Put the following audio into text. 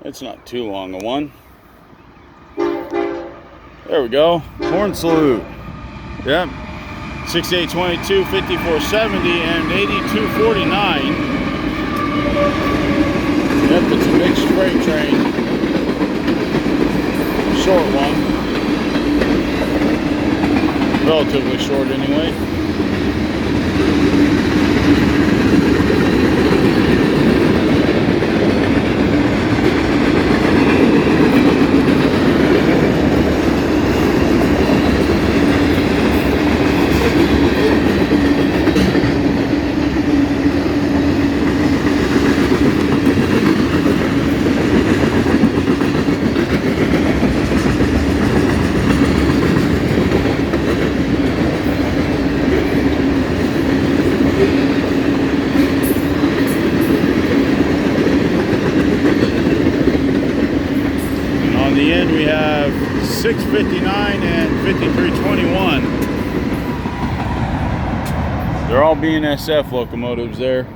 It's not too long a one. There we go. Horn salute. Yep. 6822, 5470, and 8249. Yep, it's a mixed freight train. Short one. Relatively short anyway. On the end we have 659 and 5321. They're all BNSF locomotives there.